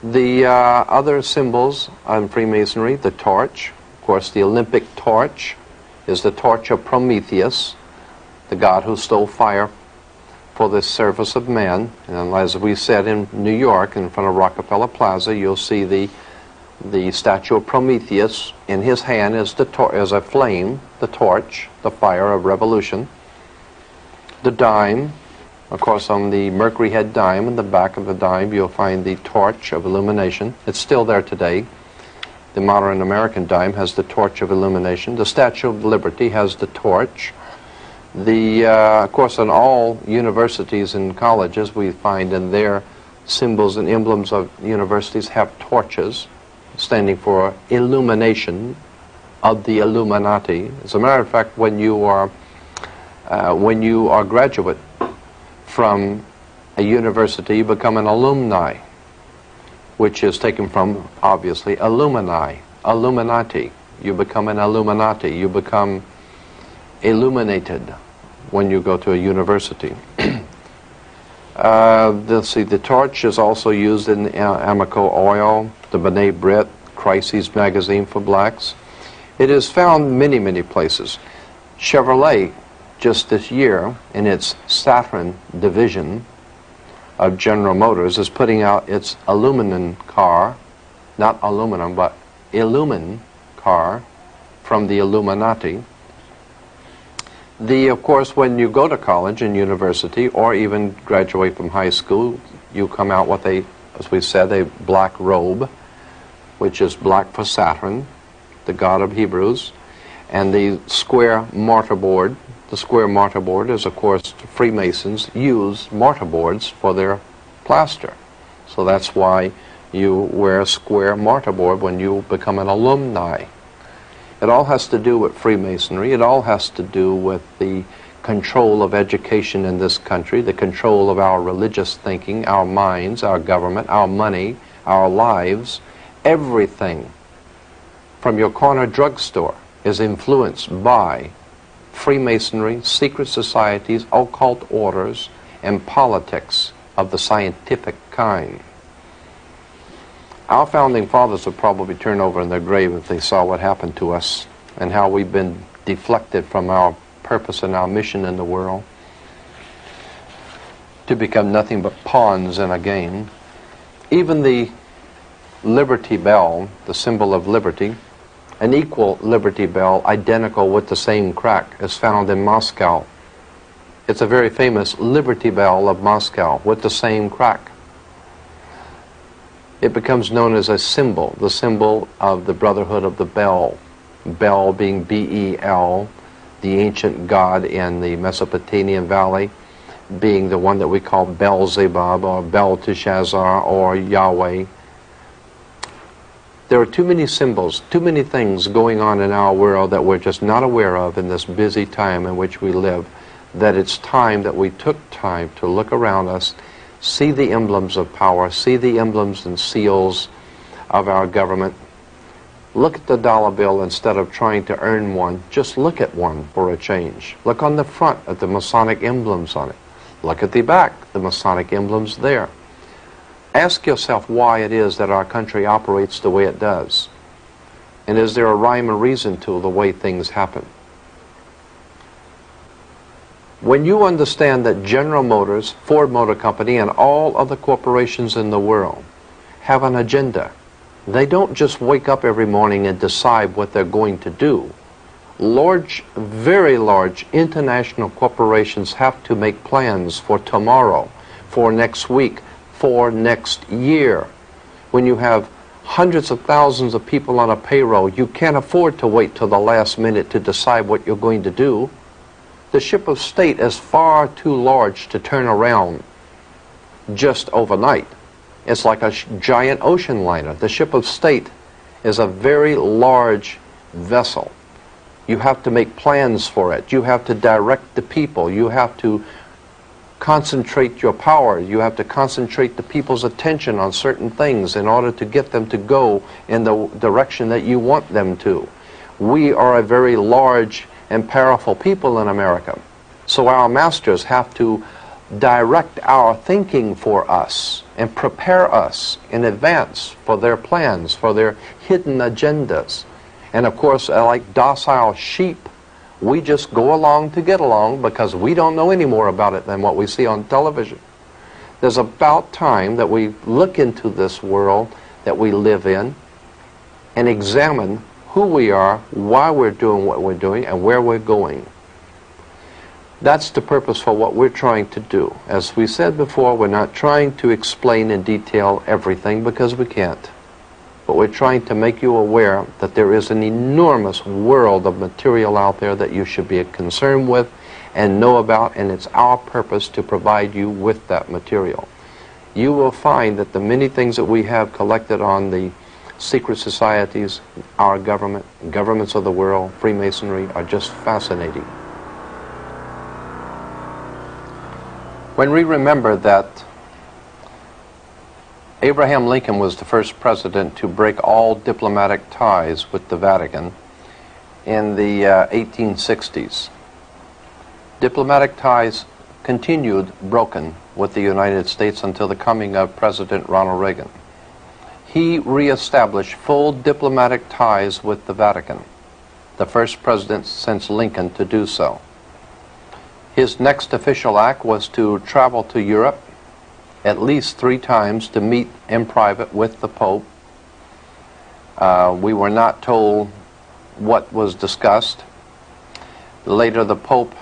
Speaker 2: The other symbols on Freemasonry, the torch, of course, the Olympic torch is the torch of Prometheus, the god who stole fire for the service of man. And as we said in New York, in front of Rockefeller Plaza, you'll see the statue of Prometheus. In his hand is a flame, the torch, the fire of revolution. The dime, of course, on the Mercury head dime, in the back of the dime, you'll find the torch of illumination. It's still there today. The modern American dime has the torch of illumination. The Statue of Liberty has the torch. Of course, in all universities and colleges, we find in their symbols and emblems of universities have torches, standing for illumination of the Illuminati. As a matter of fact, when you are graduate from a university, you become an alumni, which is taken from, obviously, Illumini, Illuminati. You become an Illuminati. You become illuminated when you go to a university. Let's see, the torch is also used in Amoco oil, the B'nai B'rith, Crises magazine for blacks. It is found many, many places. Chevrolet, just this year, in its Saturn division of General Motors, is putting out its aluminum car, not aluminum, but Illumin car from the Illuminati. Of course, when you go to college and university, or even graduate from high school, you come out with as we said, a black robe, which is black for Saturn, the god of Hebrews, and the square mortarboard. The square mortarboard is, of course, Freemasons use mortarboards for their plaster. So that's why you wear a square mortarboard when you become an alumni. It all has to do with Freemasonry. It all has to do with the control of education in this country, the control of our religious thinking, our minds, our government, our money, our lives. Everything from your corner drugstore is influenced by Freemasonry, secret societies, occult orders, and politics of the scientific kind. Our founding fathers would probably turn over in their grave if they saw what happened to us and how we've been deflected from our purpose and our mission in the world to become nothing but pawns in a game. Even the Liberty Bell, the symbol of liberty, an equal Liberty Bell, identical with the same crack, is found in Moscow. It's a very famous Liberty Bell of Moscow with the same crack. It becomes known as a symbol, the symbol of the Brotherhood of the Bell. Bel being B-E-L, the ancient god in the Mesopotamian Valley, being the one that we call Beelzebub or Belteshazzar or Yahweh. There are too many symbols, too many things going on in our world that we're just not aware of in this busy time in which we live, that it's time that we took time to look around us, see the emblems of power, see the emblems and seals of our government. Look at the dollar bill instead of trying to earn one. Just look at one for a change. Look on the front at the Masonic emblems on it. Look at the back, the Masonic emblems there. Ask yourself why it is that our country operates the way it does. And is there a rhyme and reason to the way things happen? When you understand that General Motors, Ford Motor Company, and all other corporations in the world have an agenda, they don't just wake up every morning and decide what they're going to do. Large, very large international corporations have to make plans for tomorrow, for next week, for next year. When you have hundreds of thousands of people on a payroll, you can't afford to wait till the last minute to decide what you're going to do. The ship of state is far too large to turn around just overnight. It's like a giant ocean liner. The ship of state is a very large vessel. You have to make plans for it. You have to direct the people. You have to concentrate your power. You have to concentrate the people's attention on certain things in order to get them to go in the direction that you want them to. We are a very large and powerful people in America. So our masters have to direct our thinking for us and prepare us in advance for their plans, for their hidden agendas. And of course, like docile sheep, we just go along to get along because we don't know any more about it than what we see on television. There's about time that we look into this world that we live in and examine who we are, why we're doing what we're doing, and where we're going. That's the purpose for what we're trying to do. As we said before, we're not trying to explain in detail everything because we can't. But we're trying to make you aware that there is an enormous world of material out there that you should be concerned with and know about, and it's our purpose to provide you with that material. You will find that the many things that we have collected on the secret societies, our government, governments of the world, Freemasonry, are just fascinating. When we remember that Abraham Lincoln was the first president to break all diplomatic ties with the Vatican in the 1860s, diplomatic ties continued broken with the United States until the coming of President Ronald Reagan. He reestablished full diplomatic ties with the Vatican, the first president since Lincoln to do so. His next official act was to travel to Europe at least 3 times to meet in private with the Pope. We were not told what was discussed. Later, the Pope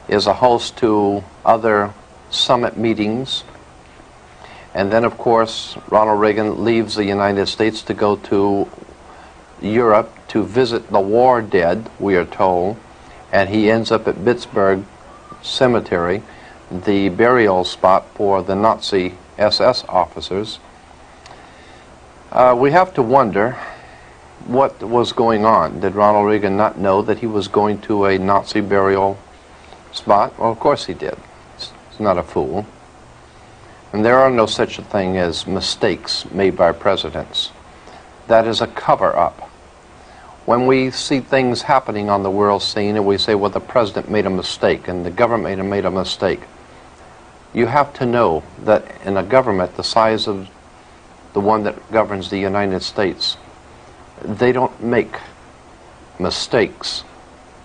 Speaker 2: is a host to other summit meetings. And then, of course, Ronald Reagan leaves the United States to go to Europe to visit the war dead, we are told, and he ends up at Pittsburgh Cemetery, the burial spot for the Nazi SS officers. We have to wonder what was going on. Did Ronald Reagan not know that he was going to a Nazi burial spot? Well, of course he did. He's not a fool. And there are no such a thing as mistakes made by presidents. That is a cover-up. When we see things happening on the world scene and we say, well, the president made a mistake and the government made a mistake, you have to know that in a government the size of the one that governs the United States, they don't make mistakes.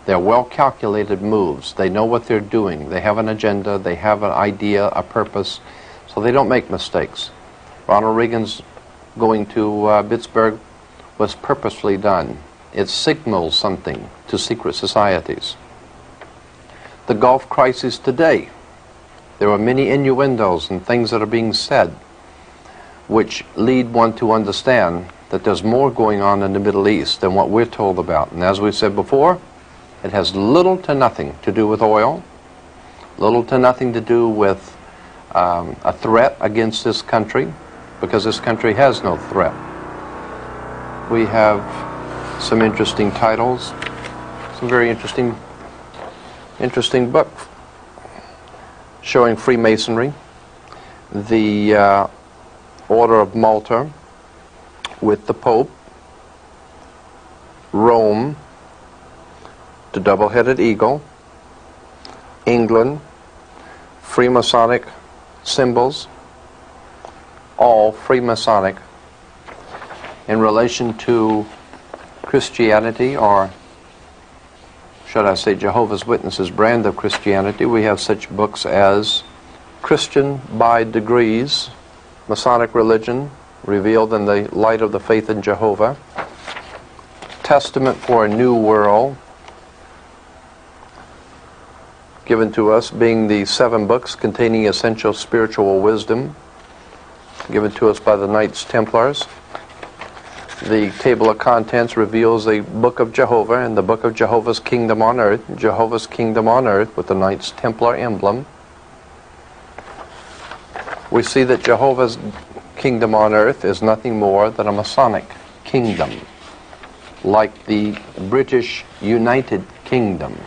Speaker 2: They're well-calculated moves. They know what they're doing. They have an agenda. They have an idea, a purpose. So they don't make mistakes. Ronald Reagan's going to Pittsburgh was purposely done. It signals something to secret societies. The Gulf crisis today, there are many innuendos and things that are being said which lead one to understand that there's more going on in the Middle East than what we're told about. And as we said before, it has little to nothing to do with oil, little to nothing to do with a threat against this country, because this country has no threat. We have some interesting titles, some very interesting books showing Freemasonry, the Order of Malta with the Pope, Rome, the double-headed eagle, England, Freemasonic symbols, all Freemasonic in relation to Christianity, or should I say Jehovah's Witnesses' brand of Christianity. We have such books as Christian by Degrees, Masonic Religion Revealed in the Light of the Faith in Jehovah, Testament for a New World, given to us being the 7 books containing essential spiritual wisdom, given to us by the Knights Templars. The table of contents reveals the Book of Jehovah and the Book of Jehovah's Kingdom on Earth, Jehovah's Kingdom on Earth with the Knights Templar emblem. We see that Jehovah's Kingdom on Earth is nothing more than a Masonic kingdom, like the British United Kingdom.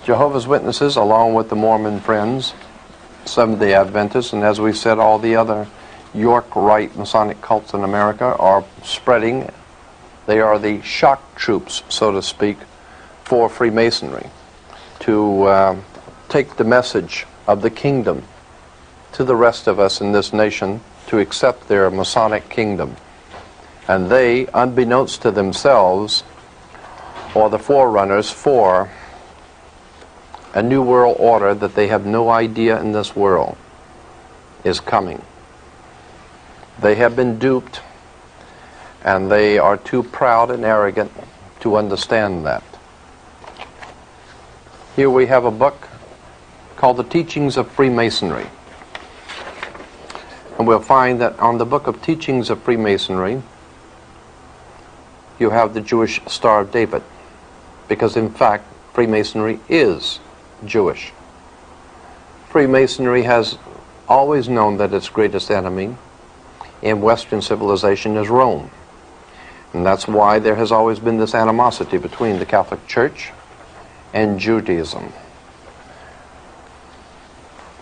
Speaker 2: Jehovah's Witnesses, along with the Mormon Friends, Seventh-day Adventists, and as we said, all the other York Rite Masonic cults in America are spreading. They are the shock troops, so to speak, for Freemasonry to take the message of the kingdom to the rest of us in this nation to accept their Masonic kingdom. And they, unbeknownst to themselves, are the forerunners for a new world order that they have no idea in this world is coming. They have been duped, and they are too proud and arrogant to understand that. Here we have a book called The Teachings of Freemasonry. And we'll find that on the book of Teachings of Freemasonry, you have the Jewish Star of David, because in fact, Freemasonry is Jewish. Freemasonry has always known that its greatest enemy in Western civilization is Rome. And that's why there has always been this animosity between the Catholic Church and Judaism.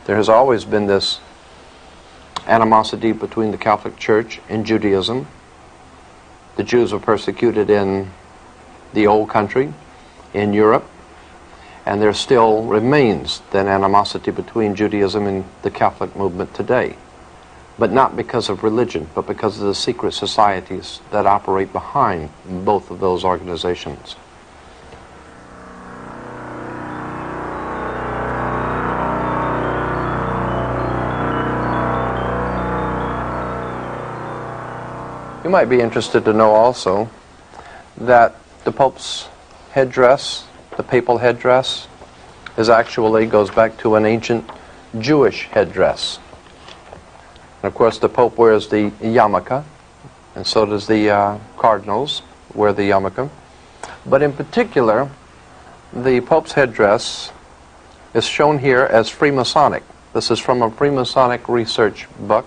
Speaker 2: There has always been this animosity between the Catholic Church and Judaism. The Jews were persecuted in the old country, in Europe, and there still remains that animosity between Judaism and the Catholic movement today. But not because of religion, but because of the secret societies that operate behind both of those organizations. You might be interested to know also that the Pope's headdress, the papal headdress, goes back to an ancient Jewish headdress. And of course the Pope wears the yarmulke, and so does the cardinals wear the yarmulke. But in particular, the Pope's headdress is shown here as Freemasonic. This is from a Freemasonic research book,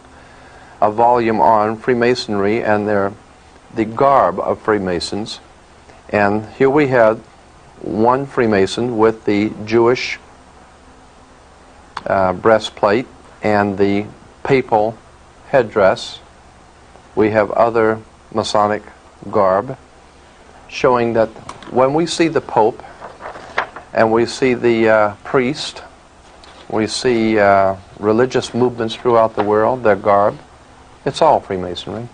Speaker 2: a volume on Freemasonry and the garb of Freemasons. And here we have one Freemason with the Jewish breastplate and the papal headdress. We have other Masonic garb, showing that when we see the Pope and we see the priest, we see religious movements throughout the world, their garb, it's all Freemasonry.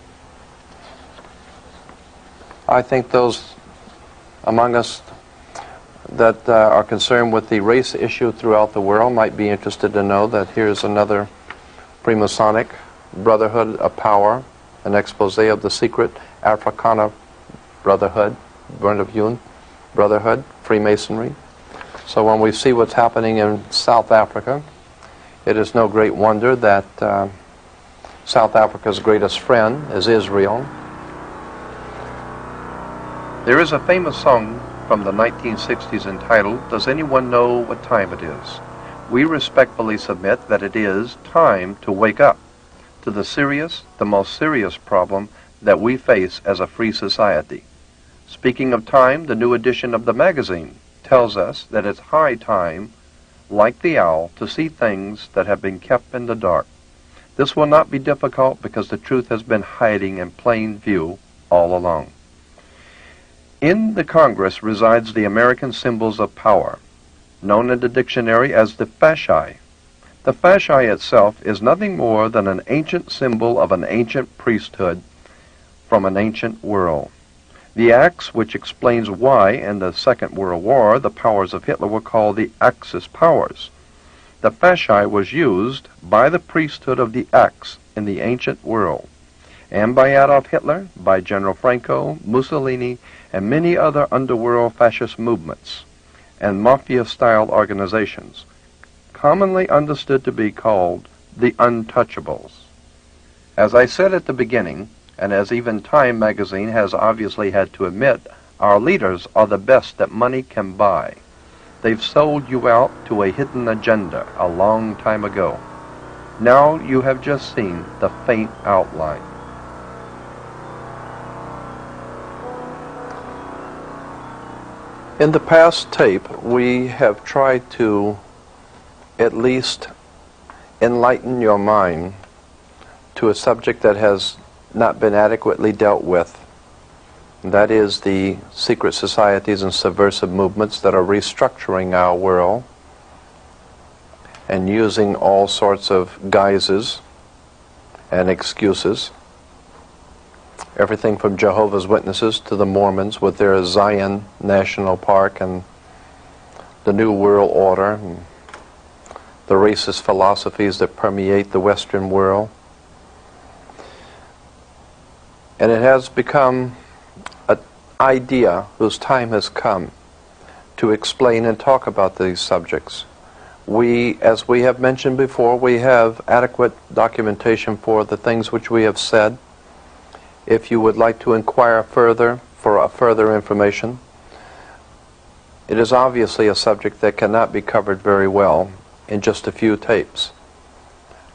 Speaker 2: I think those among us that are concerned with the race issue throughout the world might be interested to know that here's another Freemasonic Brotherhood of Power, an expose of the secret Africana Brotherhood, Brotherhood, Freemasonry. So when we see what's happening in South Africa, it is no great wonder that South Africa's greatest friend is Israel. There is a famous song from the 1960s entitled, "Does Anyone Know What Time It Is?" We respectfully submit that it is time to wake up to the most serious problem that we face as a free society. Speaking of time, the new edition of the magazine tells us that it's high time, like the owl, to see things that have been kept in the dark. This will not be difficult because the truth has been hiding in plain view all along. In the Congress resides the American symbols of power, known in the dictionary as the fasci. The fasci itself is nothing more than an ancient symbol of an ancient priesthood from an ancient world. The axe, which explains why in the Second World War the powers of Hitler were called the Axis powers. The fasci was used by the priesthood of the Axe in the ancient world, and by Adolf Hitler, by General Franco, Mussolini, and many other underworld fascist movements and mafia-style organizations, commonly understood to be called the Untouchables. As I said at the beginning, and as even Time magazine has obviously had to admit, our leaders are the best that money can buy. They've sold you out to a hidden agenda a long time ago. Now you have just seen the faint outline. In the past tape, we have tried to at least enlighten your mind to a subject that has not been adequately dealt with. That is the secret societies and subversive movements that are restructuring our world and using all sorts of guises and excuses. Everything from Jehovah's Witnesses to the Mormons with their Zion National Park and the New World Order and the racist philosophies that permeate the Western world. And it has become an idea whose time has come to explain and talk about these subjects. As we have mentioned before, we have adequate documentation for the things which we have said. If you would like to inquire further for further information, it is obviously a subject that cannot be covered very well in just a few tapes.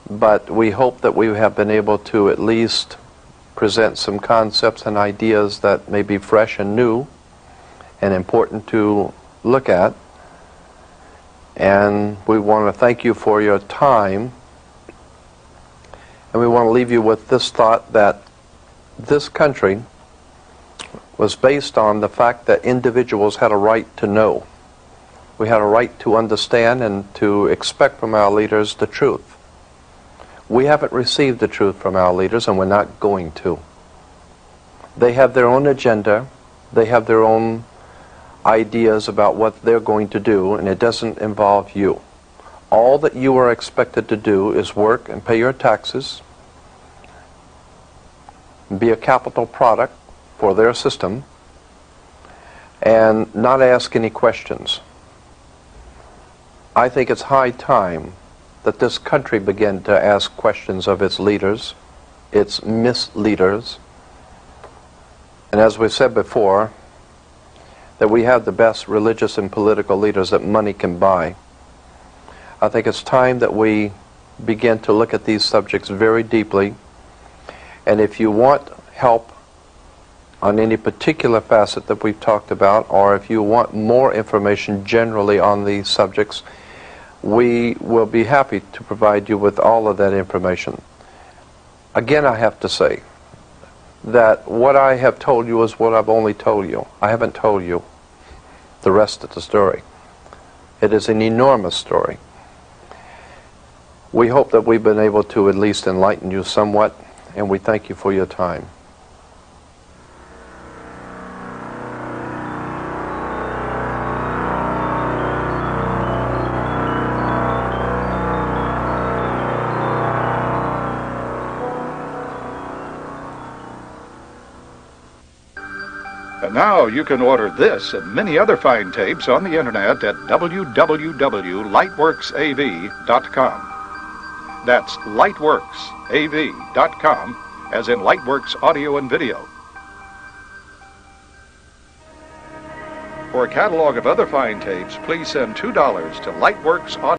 Speaker 2: But we hope that we have been able to at least present some concepts and ideas that may be fresh and new and important to look at And we want to thank you for your time. And we want to leave you with this thought that this country was based on the fact that individuals had a right to know. We had a right to understand and to expect from our leaders the truth. We haven't received the truth from our leaders, and we're not going to. They have their own agenda. They have their own ideas about what they're going to do, and it doesn't involve you. All that you are expected to do is work and pay your taxes, be a capital product for their system, and not ask any questions. I think it's high time that this country begin to ask questions of its leaders, its misleaders, and as we've said before, that we have the best religious and political leaders that money can buy. I think it's time that we begin to look at these subjects very deeply, and if you want help on any particular facet that we've talked about, or if you want more information generally on these subjects, we will be happy to provide you with all of that information. Again, I have to say that what I have told you is what I've only told you. I haven't told you the rest of the story. It is an enormous story. We hope that we've been able to at least enlighten you somewhat, and we thank you for your time.
Speaker 1: And now you can order this and many other fine tapes on the internet at www.lightworksav.com. That's lightworksav.com, as in Lightworks Audio and Video. For a catalog of other fine tapes, please send $2 to Lightworks Audio.